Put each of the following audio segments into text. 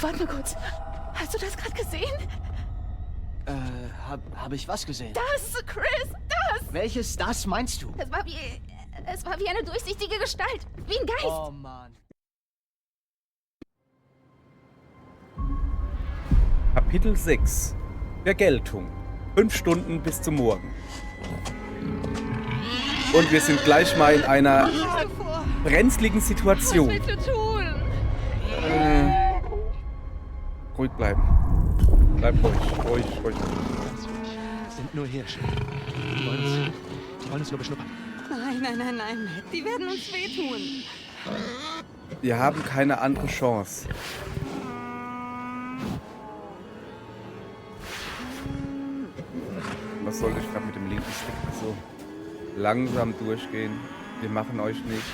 Warte mal kurz. Hast du das gerade gesehen? Hab ich was gesehen? Das, Chris, das! Welches das meinst du? Es war wie eine durchsichtige Gestalt. Wie ein Geist. Oh Mann. Kapitel 6. Vergeltung. 5 Stunden bis zum Morgen. Und wir sind gleich mal in einer brenzligen Situation. Was willst du tun? Ruhig bleiben. Bleib ruhig. Sind nur Hirsche. Die wollen uns nur beschnuppern. Nein. Die werden uns wehtun. Wir haben keine andere Chance. Was soll ich gerade mit dem linken Stick so langsam durchgehen? Wir machen euch nichts.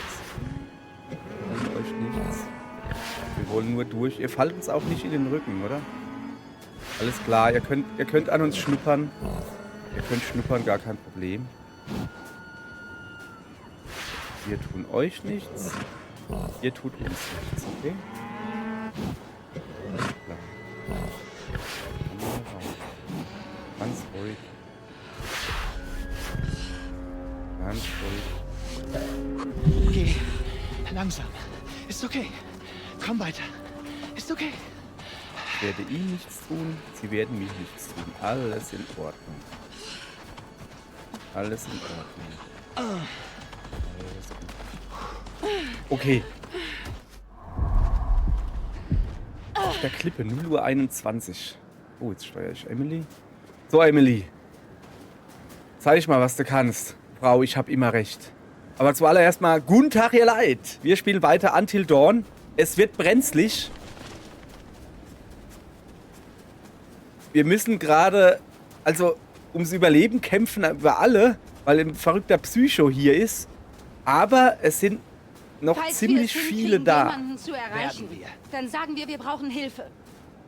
Wir wollen nur durch. Ihr fallt uns auch nicht in den Rücken, oder? Alles klar, ihr könnt an uns schnuppern. Ihr könnt schnuppern, gar kein Problem. Wir tun euch nichts. Ihr tut uns nichts, okay? Alles klar. Ganz ruhig. Ganz ruhig. Okay, langsam. Ist okay. Komm weiter. Ist okay. Ich werde ihm nichts tun, sie werden mich nichts tun. Alles in Ordnung. Alles in Ordnung. Alles gut. Okay. Auf der Klippe, 0:21 Uhr. Oh, jetzt steuere ich Emily. So, Emily. Zeig mal, was du kannst. Frau, ich habe immer recht. Aber zuallererst mal, guten Tag, ihr Leid. Wir spielen weiter Until Dawn. Es wird brenzlig. Wir müssen gerade, also ums Überleben kämpfen wir alle, weil ein verrückter Psycho hier ist. Aber es sind noch Falls ziemlich wir es viele hinkriegen, da. jemanden zu erreichen, Werden wir. dann sagen wir brauchen Hilfe.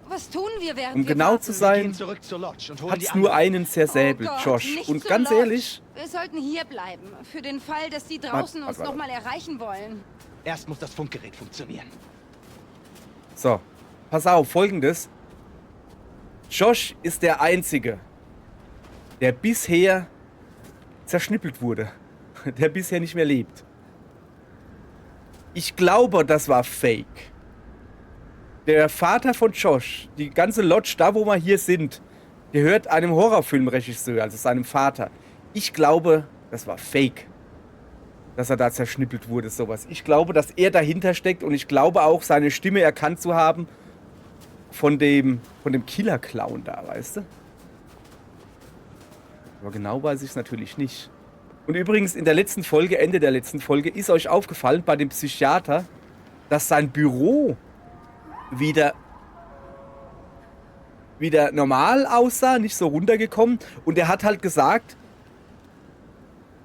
Was tun wir, während Um wir genau warten? zu Gehen sein, zurück zur Lodge und holen hat die es nur anderen. einen zersäbelt, Oh Gott, Josh. nicht Und zur ganz Lodge. ehrlich, Wir sollten hier bleiben, für den Fall, dass die draußen uns warte. nochmal erreichen wollen. Erst muss das Funkgerät funktionieren. so, pass auf, Folgendes. Josh ist der Einzige, der bisher zerschnippelt wurde. Der bisher nicht mehr lebt. Ich glaube, das war Fake. Der Vater von Josh, die ganze Lodge, da wo wir hier sind, gehört einem Horrorfilmregisseur, also seinem Vater. Ich glaube, das war Fake. Dass er da zerschnippelt wurde, sowas. Ich glaube, dass er dahinter steckt und ich glaube auch, seine Stimme erkannt zu haben von dem Killer-Clown da, weißt du? Aber genau weiß ich es natürlich nicht. Und übrigens, in der letzten Folge, Ende der letzten Folge, ist euch aufgefallen bei dem Psychiater, dass sein Büro wieder normal aussah, nicht so runtergekommen. Und er hat halt gesagt,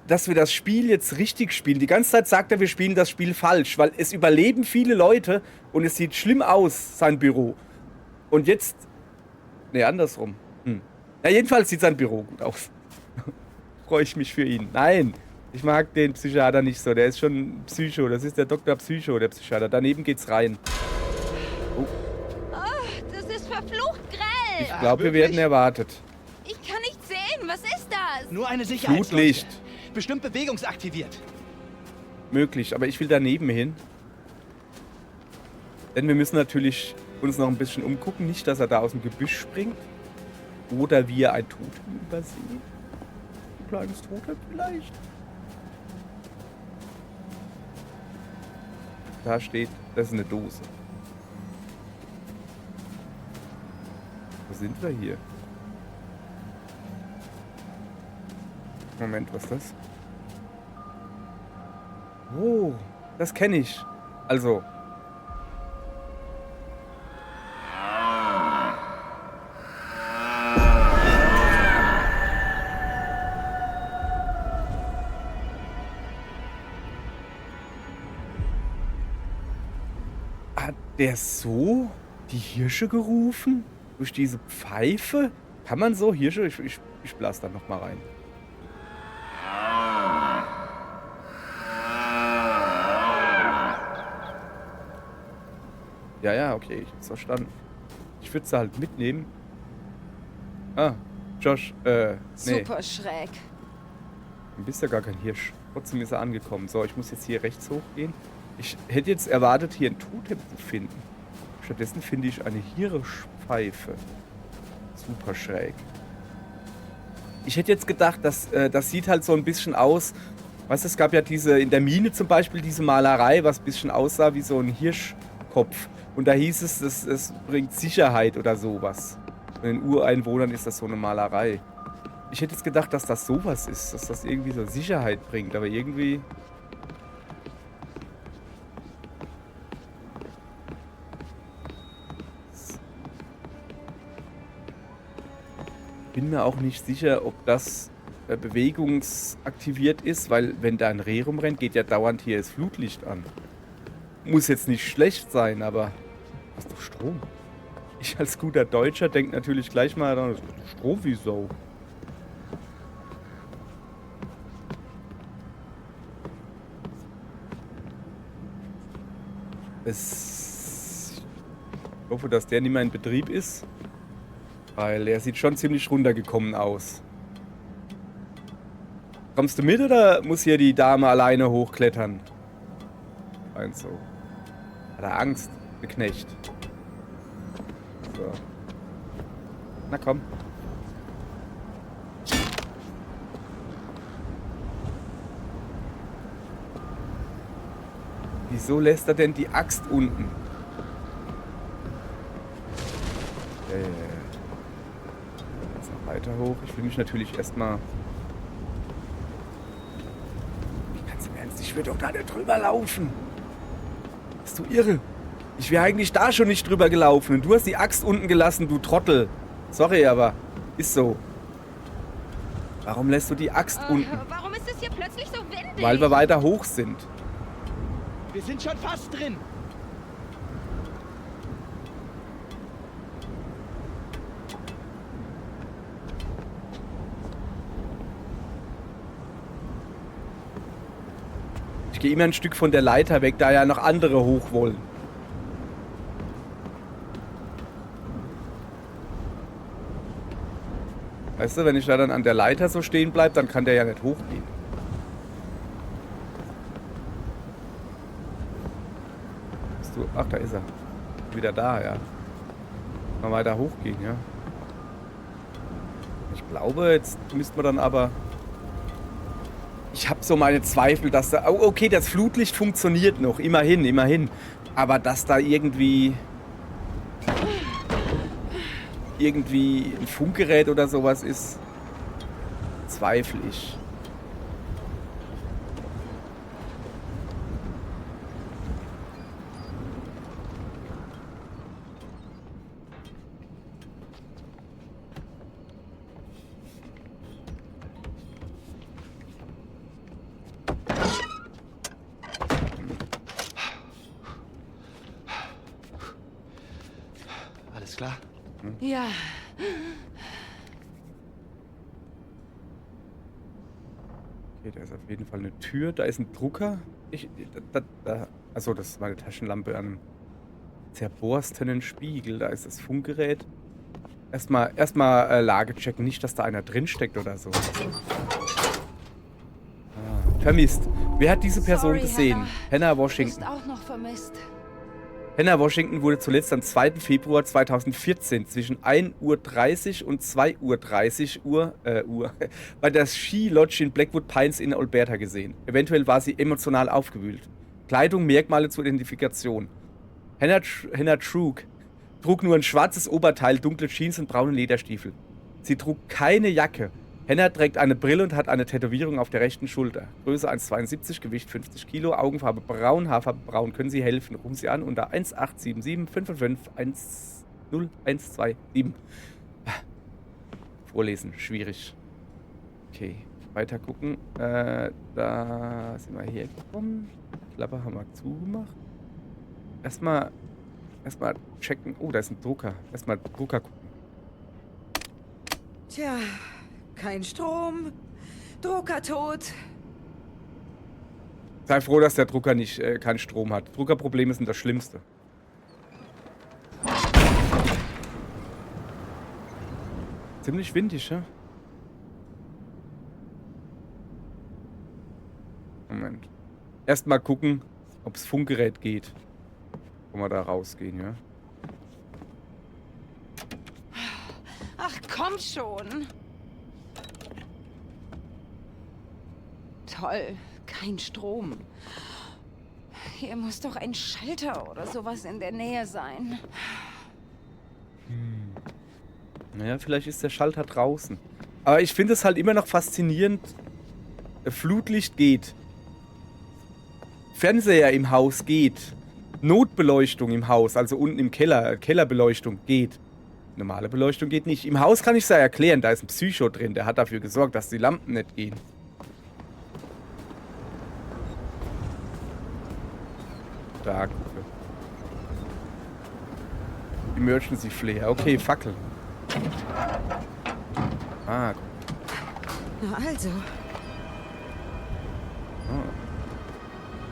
dass wir das Spiel jetzt richtig spielen. Die ganze Zeit sagt er, wir spielen das Spiel falsch, weil es überleben viele Leute und es sieht schlimm aus, sein Büro. Und jetzt... Ne, andersrum. Ja, jedenfalls sieht sein Büro gut aus. Freue ich mich für ihn. Nein, ich mag den Psychiater nicht so. Der ist schon Psycho. Das ist der Dr. Psycho, der Psychiater. Daneben geht's rein. Oh, Das ist verflucht grell. ich glaube, wir werden erwartet. Ich kann nicht sehen. Was ist das? Nur eine Sicherheitsleuchte. Flutlicht. Bestimmt bewegungsaktiviert. Möglich, aber ich will daneben hin. Denn wir müssen natürlich uns noch ein bisschen umgucken. Nicht, dass er da aus dem Gebüsch springt. Oder wir ein Totem übersehen. Ein kleines Totem vielleicht. Da steht, das ist eine Dose. Wo sind wir hier? Moment, was ist das? Oh, das kenne ich. Also. Hat der so die Hirsche gerufen? Durch diese Pfeife? Kann man so Hirsche? Ich blas da noch mal rein. Ja, ja, okay, ich hab's verstanden. Ich würde sie halt mitnehmen. Ah, Josh, nee. Super schräg. Du bist ja gar kein Hirsch. Trotzdem ist er angekommen. So, ich muss jetzt hier rechts hochgehen. Ich hätte jetzt erwartet, hier ein Totem zu finden. Stattdessen finde ich eine Hirschpfeife. Super schräg. Ich hätte jetzt gedacht, das sieht halt so ein bisschen aus. Weißt du, es gab ja in der Mine zum Beispiel diese Malerei, was ein bisschen aussah wie so ein Hirschkopf. Und da hieß es, es bringt Sicherheit oder sowas. Bei den Ureinwohnern ist das so eine Malerei. Ich hätte jetzt gedacht, dass das sowas ist, dass das irgendwie so Sicherheit bringt, aber irgendwie... Bin mir auch nicht sicher, ob das bewegungsaktiviert ist, weil wenn da ein Reh rumrennt, geht ja dauernd hier das Flutlicht an. Muss jetzt nicht schlecht sein, aber das ist doch Strom. Ich als guter Deutscher denke natürlich gleich mal, das ist doch Strom wie Sau. Ich hoffe, dass der nicht mehr in Betrieb ist. Weil er sieht schon ziemlich runtergekommen aus. Kommst du mit oder muss hier die Dame alleine hochklettern? Meint so. Hat er Angst? Der Knecht. So. Na komm. Wieso lässt er denn die Axt unten? Jetzt noch weiter hoch. Ich will mich natürlich erstmal... Ganz im Ernst, ich will doch da nicht drüber laufen. Bist du irre? Ich wäre eigentlich da schon nicht drüber gelaufen. Und du hast die Axt unten gelassen, du Trottel. Sorry, aber ist so. Warum lässt du die Axt unten? Warum ist es hier plötzlich so windig? Weil wir weiter hoch sind. Wir sind schon fast drin. Ich gehe immer ein Stück von der Leiter weg, da ja noch andere hoch wollen. Weißt du, wenn ich da dann an der Leiter so stehen bleibe, dann kann der ja nicht hochgehen. Bist du? Ach, da ist er. Wieder da, ja. Mal weiter hochgehen, ja. Ich glaube, jetzt müssten wir dann aber... Ich habe so meine Zweifel, dass da... Oh, okay, das Flutlicht funktioniert noch. Immerhin, immerhin. Aber dass da irgendwie ein Funkgerät oder sowas ist, zweifle ich. Alles klar? Ja, Okay, da ist auf jeden Fall eine Tür. Da ist ein Drucker. Achso, das ist meine Taschenlampe an einem zerborstenen Spiegel. Da ist das Funkgerät. Erstmal Lage checken. Nicht, dass da einer drinsteckt oder so. Vermisst. Wer hat diese Person Sorry, gesehen? Hannah du bist Washington. auch noch vermisst. Hannah Washington wurde zuletzt am 2. Februar 2014 zwischen 1:30 Uhr und 2:30 Uhr bei der Ski Lodge in Blackwood Pines in Alberta gesehen. Eventuell war sie emotional aufgewühlt. Kleidung, Merkmale zur Identifikation. Hannah trug nur ein schwarzes Oberteil, dunkle Jeans und braune Lederstiefel. Sie trug keine Jacke. Hannah trägt eine Brille und hat eine Tätowierung auf der rechten Schulter. Größe 1,72, Gewicht 50 Kilo, Augenfarbe braun, Haarfarbe braun. Können Sie helfen? Rufen Sie an unter 1877 555 10127. Vorlesen, schwierig. Okay, weiter gucken. Da sind wir hergekommen. Klappe haben wir zugemacht. Erstmal checken. Oh, da ist ein Drucker. Erstmal Drucker gucken. Tja, kein Strom, Drucker tot. Sei froh, dass der Drucker keinen Strom hat. Druckerprobleme sind das Schlimmste. Ziemlich windig, ja? Moment. Erstmal gucken, ob das Funkgerät geht. Wo wir da rausgehen, ja? Ach, komm schon. Toll, kein Strom. Hier muss doch ein Schalter oder sowas in der Nähe sein. Naja, vielleicht ist der Schalter draußen. Aber ich finde es halt immer noch faszinierend. Flutlicht geht. Fernseher im Haus geht. Notbeleuchtung im Haus, also unten im Keller, Kellerbeleuchtung geht. Normale Beleuchtung geht nicht. Im Haus kann ich es ja erklären, da ist ein Psycho drin, der hat dafür gesorgt, dass die Lampen nicht gehen. Da, gucke. Emergency Flare. Okay, Fackel. Ah, guck. Na also.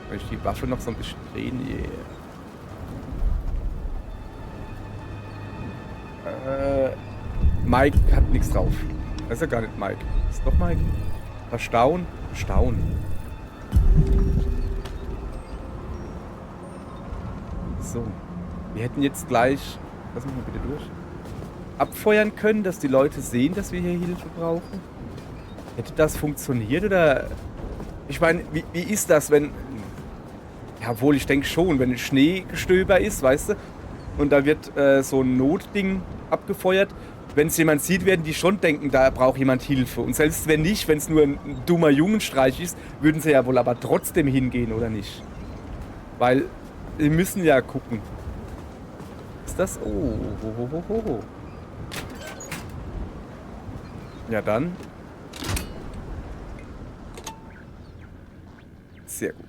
Kann ich die Waffe noch so ein bisschen drehen? Yeah. Mike hat nichts drauf. Das ist ja gar nicht Mike. Das ist doch Mike. Verstauen? Verstauen. So. Wir hätten jetzt gleich... Lass mich mal bitte durch. Abfeuern können, dass die Leute sehen, dass wir hier Hilfe brauchen. Hätte das funktioniert oder... Ich meine, wie ist das, wenn... Ja, obwohl, ich denke schon, wenn Schneegestöber ist, weißt du, und da wird so ein Notding abgefeuert, wenn es jemand sieht, werden die schon denken, da braucht jemand Hilfe. Und selbst wenn nicht, wenn es nur ein dummer Jungenstreich ist, würden sie ja wohl aber trotzdem hingehen, oder nicht? Weil, wir müssen ja gucken. Ist das... Oh, ho. Ja, dann. Sehr gut.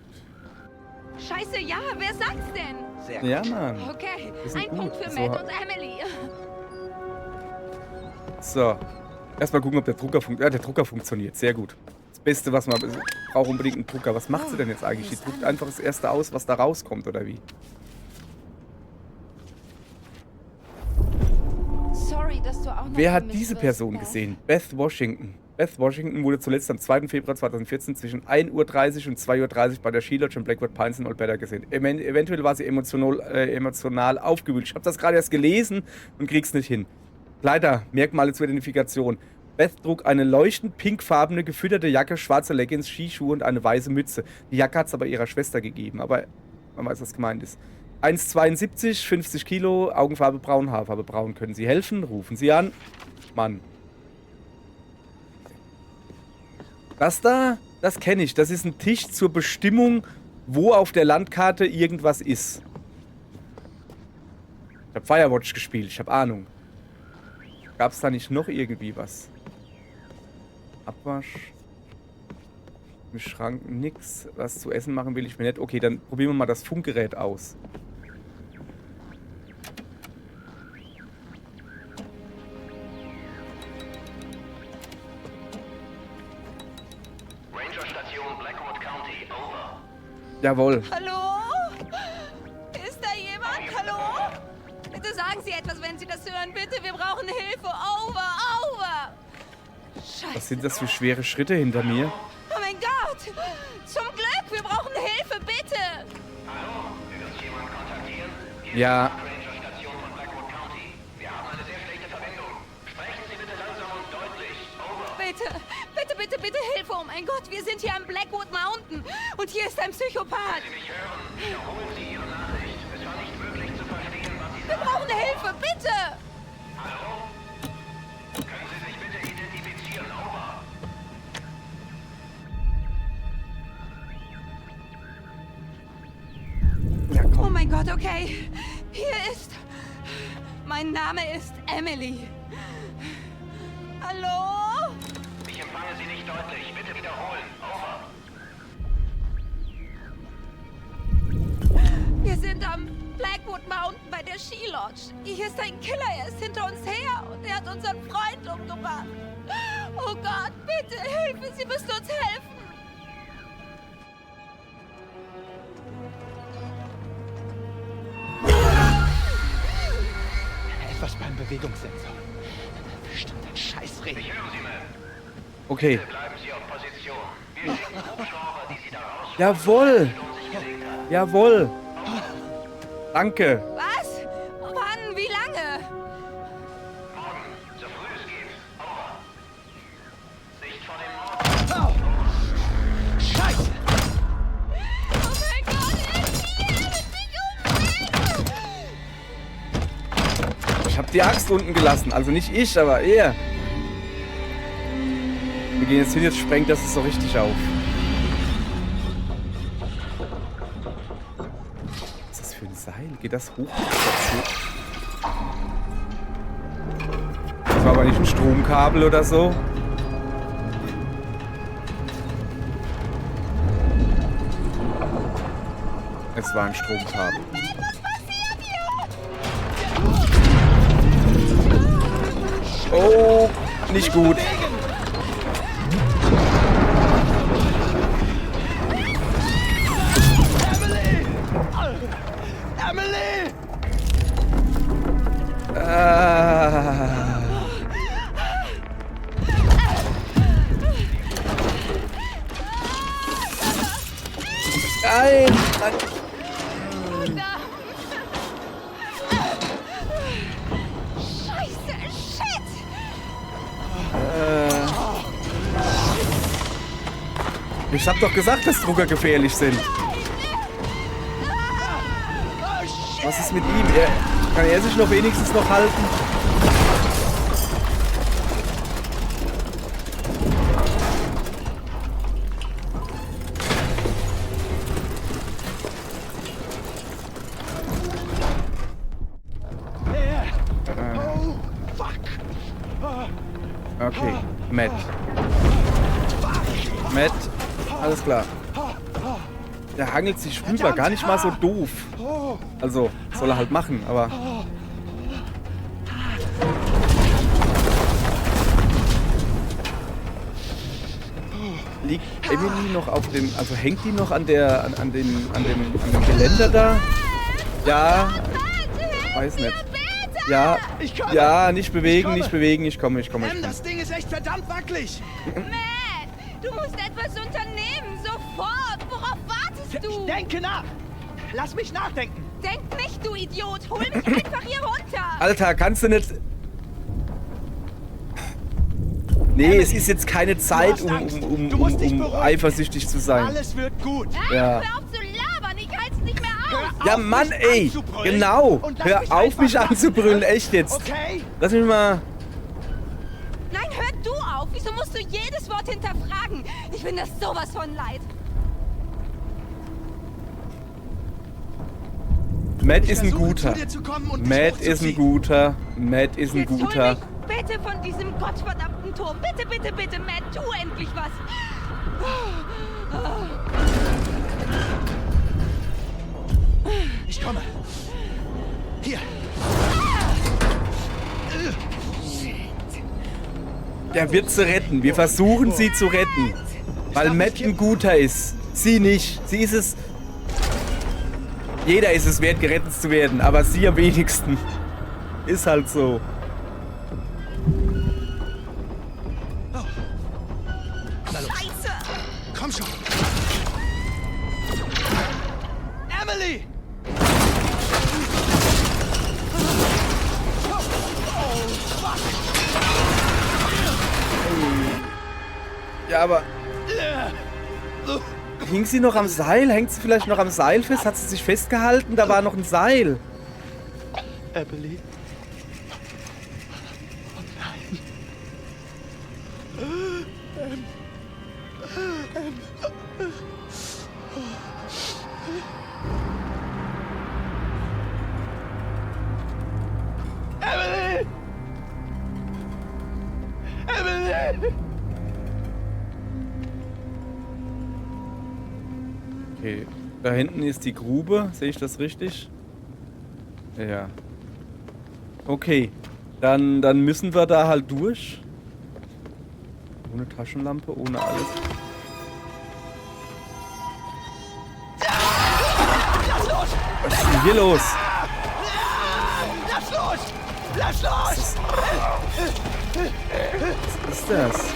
Scheiße, ja, wer sagt's denn? Sehr gut. Ja, Mann. Okay, Wir sind ein Punkt gut. für So. Matt und Emily. So. Erstmal gucken, ob der Drucker funktioniert. Ja, der Drucker funktioniert. Sehr gut. Das Beste, was man braucht, unbedingt einen Drucker. Was macht sie denn jetzt eigentlich? Die druckt einfach das Erste aus, was da rauskommt, oder wie? Sorry, dass du auch noch Wer hat vermisst diese wirst, Person Beth. gesehen? Beth Washington. Beth Washington wurde zuletzt am 2. Februar 2014 zwischen 1:30 Uhr und 2:30 Uhr bei der Ski Lodge in Blackwood Pines in Alberta gesehen. Eventuell war sie emotional aufgewühlt. Ich habe das gerade erst gelesen und krieg's nicht hin. Leider, Merkmale zur Identifikation. Beth trug eine leuchtend pinkfarbene, gefütterte Jacke, schwarze Leggings, Skischuhe und eine weiße Mütze. Die Jacke hat es aber ihrer Schwester gegeben, aber man weiß, was gemeint ist. 1,72, 50 Kilo, Augenfarbe braun, Haarfarbe braun. Können Sie helfen? Rufen Sie an. Mann. Das da, das kenne ich. Das ist ein Tisch zur Bestimmung, wo auf der Landkarte irgendwas ist. Ich habe Firewatch gespielt, ich habe Ahnung. Gab es da nicht noch irgendwie was? Abwasch. Im Schrank nix. Was zu essen machen will ich mir nicht. Okay, dann probieren wir mal das Funkgerät aus. Rangerstation Blackwood County, over. Jawohl. Hallo? Ist da jemand? Hallo? Bitte sagen Sie etwas, wenn Sie das hören. Bitte, wir brauchen Hilfe. Over. Scheiße. Was sind das für schwere Schritte hinter mir? Oh mein Gott. Zum Glück, wir brauchen Hilfe, bitte. Hallo, will jemand kontaktieren? Hier Ja. ist die Rangerstation von Blackwood County. Wir haben eine sehr schlechte Verbindung. Sprechen Sie bitte langsam und deutlich. Bitte, Hilfe. Oh mein Gott, wir sind hier am Blackwood Mountain. Und hier ist ein Psychopath. Sie mich hören? Wiederholen Sie Ihre Nachricht. Es war nicht möglich zu verstehen, was Sie Wir sagen. brauchen Hilfe, bitte. Hallo? Können Sie sich bitte identifizieren? Over. Ja, Oh komm. mein Gott, okay. Hier ist... Mein Name ist Emily. Hallo? Ich empfange Sie nicht deutlich. Bitte wiederholen. Over. Wir sind am Blackwood Mountain bei der Ski Lodge. Hier ist ein Killer, er ist hinter uns her und er hat unseren Freund umgebracht. Oh Gott, bitte, Hilfe, Sie müssen uns helfen. Etwas beim Bewegungssensor. Scheißreh. Ich höre Sie, Mann. Okay. Bleiben Sie auf Position. Wir schicken Hubschrauber, die Sie da raus Jawohl. um sich gelegt haben. Jawohl. Danke. Was? Wann? Wie lange? Morgen, so früh es geht. Over. Sicht vor dem Mord. Scheiße. Oh mein Gott, er wird mich umbringen! Ich habe die Axt unten gelassen. Also nicht ich, aber er. Wir gehen jetzt hin, jetzt sprengt das so richtig auf. Was ist das für ein Seil? Geht das hoch? Das war aber nicht ein Stromkabel oder so. Es war ein Stromkabel. Oh, nicht gut. Emily! Nein! Scheiße, shit! Ich hab doch gesagt, dass Drucker gefährlich sind. Was ist mit ihm? Kann er sich noch wenigstens noch halten? Oh, fuck. Okay, Matt. Matt, alles klar. Der hangelt sich rüber, gar nicht mal so doof. Also, soll er halt machen, aber... Liegt Emily noch auf dem... Also hängt die noch an der... an dem Geländer da? Ja, weiß nicht. Ja, ja, nicht bewegen, nicht bewegen, ich komme. Das Ding ist echt verdammt wackelig. Matt, du musst etwas unternehmen, sofort! Worauf wartest du? Ich denke nach. Lass mich nachdenken. Denk nicht, du Idiot! Hol mich einfach hier runter! Alter, kannst du nicht... Nee, es ist jetzt keine Zeit, um eifersüchtig zu sein. Alles wird gut. Ja. Hör auf zu labern, ich halt's nicht mehr aus! Ja, Mann, ey! Genau! Hör auf, mich anzubrüllen, echt jetzt! Okay? Lass mich mal... Nein, hör du auf! Wieso musst du jedes Wort hinterfragen? Ich bin das sowas von leid! Matt ist ein versuche, guter. zu dir zu kommen und dich Matt ist ein hochzuziehen. guter. Matt ist ein Jetzt hol guter. mich bitte von diesem gottverdammten Turm! Bitte, bitte, bitte, Matt, tu endlich was! Ich komme. Hier. Der wird sie retten. Wir versuchen sie zu retten. Weil Matt ein guter ist. Sie nicht. Sie ist es... Jeder ist es wert, gerettet zu werden. Aber sie am wenigsten. Ist halt so. Scheiße! Komm schon. Emily! Ja, aber... Hing sie noch am Seil? Hängt sie vielleicht noch am Seil fest? Hat sie sich festgehalten? Da war noch ein Seil. Emily? Emily! Emily! Okay, da hinten ist die Grube. Sehe ich das richtig? Ja. Okay, dann müssen wir da halt durch. Ohne Taschenlampe, ohne alles. Lass los! Was ist denn hier los? Lass los! Lass los! Was ist das?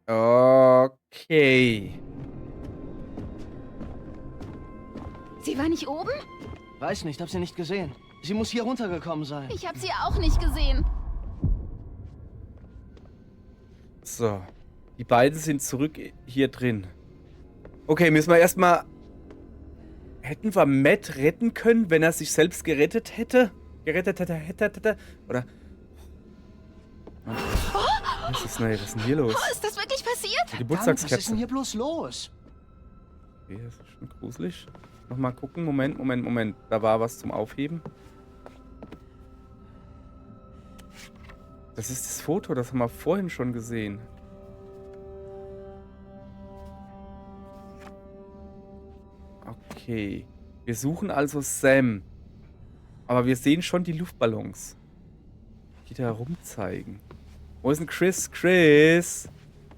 Okay. Sie war nicht oben? Weiß nicht, hab sie nicht gesehen. Sie muss hier runtergekommen sein. Ich habe sie auch nicht gesehen. So. Die beiden sind zurück hier drin. Okay, müssen wir erstmal... Hätten wir Matt retten können, wenn er sich selbst gerettet hätte? Hätte? Oder... Was ist denn hier los? Oh, ist das wirklich passiert? Die Was ist denn Geburtstagskatze. hier bloß los? Okay, das ist schon gruselig. Nochmal gucken. Moment. Da war was zum Aufheben. Das ist das Foto, das haben wir vorhin schon gesehen. Okay. Wir suchen also Sam. Aber wir sehen schon die Luftballons. Die da rumzeigen. Wo ist denn Chris? Chris!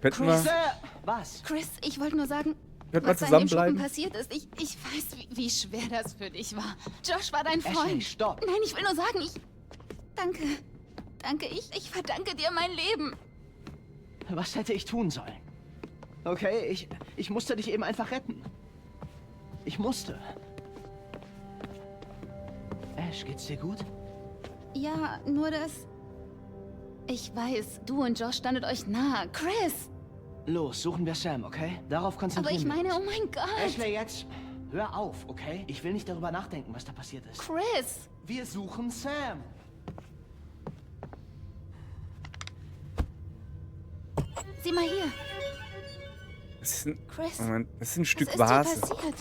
Könnten wir... Was? Chris, ich wollte nur sagen, Könnten wir was da in dem Schuppen zusammenbleiben? passiert ist. Ich weiß, wie schwer das für dich war. Josh war dein Ashley, Freund. stopp. Nein, ich will nur sagen, Danke. Ich verdanke dir mein Leben. Was hätte ich tun sollen? Okay, ich musste dich eben einfach retten. Ich musste. Ash, geht's dir gut? Ja, nur das... Ich weiß, du und Josh standet euch nahe. Chris! Los, suchen wir Sam, okay? Darauf Aber konzentrieren ich wir meine, uns. oh mein Gott! Ashley, jetzt hör auf, okay? Ich will nicht darüber nachdenken, was da passiert ist. Chris! Wir suchen Sam. Sieh mal hier. Das ist ein, Chris, Moment, das ist ein Was Stück ist dir Vase, passiert?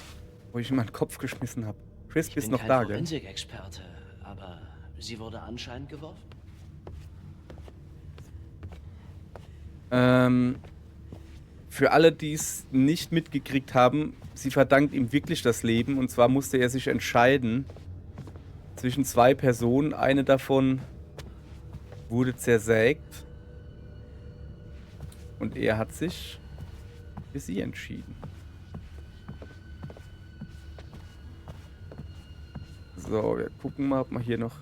wo ich in meinen Kopf geschmissen habe. Chris, Ich bist bin noch kein da, gell? Forensik-Experte, aber sie wurde anscheinend geworfen. Für alle, die es nicht mitgekriegt haben, sie verdankt ihm wirklich das Leben. Und zwar musste er sich entscheiden zwischen zwei Personen. Eine davon wurde zersägt. Und er hat sich für sie entschieden. So, wir gucken mal, ob wir hier noch...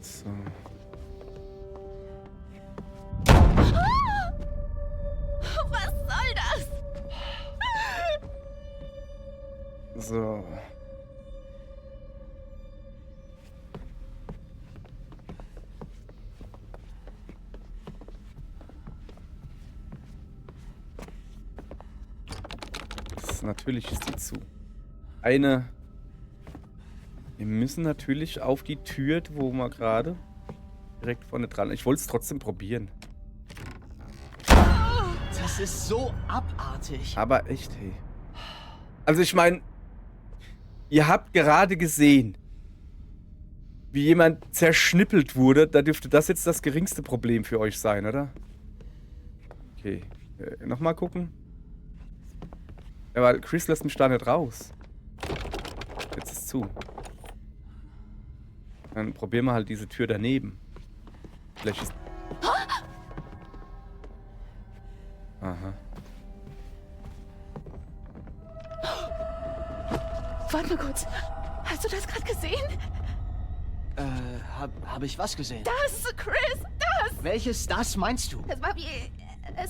So. Was soll das? So. Natürlich ist die zu. Wir müssen natürlich auf die Tür, wo wir gerade direkt vorne dran... Ich wollte es trotzdem probieren. Das ist so abartig. Aber echt, hey. Also ich meine, ihr habt gerade gesehen, wie jemand zerschnippelt wurde. Da dürfte das jetzt das geringste Problem für euch sein, oder? Okay. Nochmal gucken. Ja, weil Chris lässt mich da nicht raus. Jetzt ist zu. Dann probieren wir halt diese Tür daneben. Vielleicht ist... Aha. Warte mal kurz. Hast du das gerade gesehen? Hab ich was gesehen? Das, Chris, das! Welches das meinst du? Es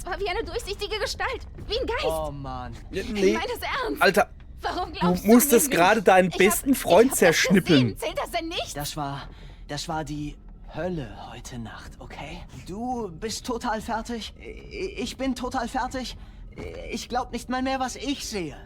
war wie eine durchsichtige Gestalt. Wie ein Geist. Oh Mann. Nee, Ich meine das ernst. Alter, Warum du glaubst musstest mir gerade nicht? deinen Ich besten hab Freund das zerschnippeln. gesehen. Zählt das denn nicht? Das war die Hölle heute Nacht, okay? Du bist total fertig. Ich bin total fertig. Ich glaub nicht mal mehr, was ich sehe.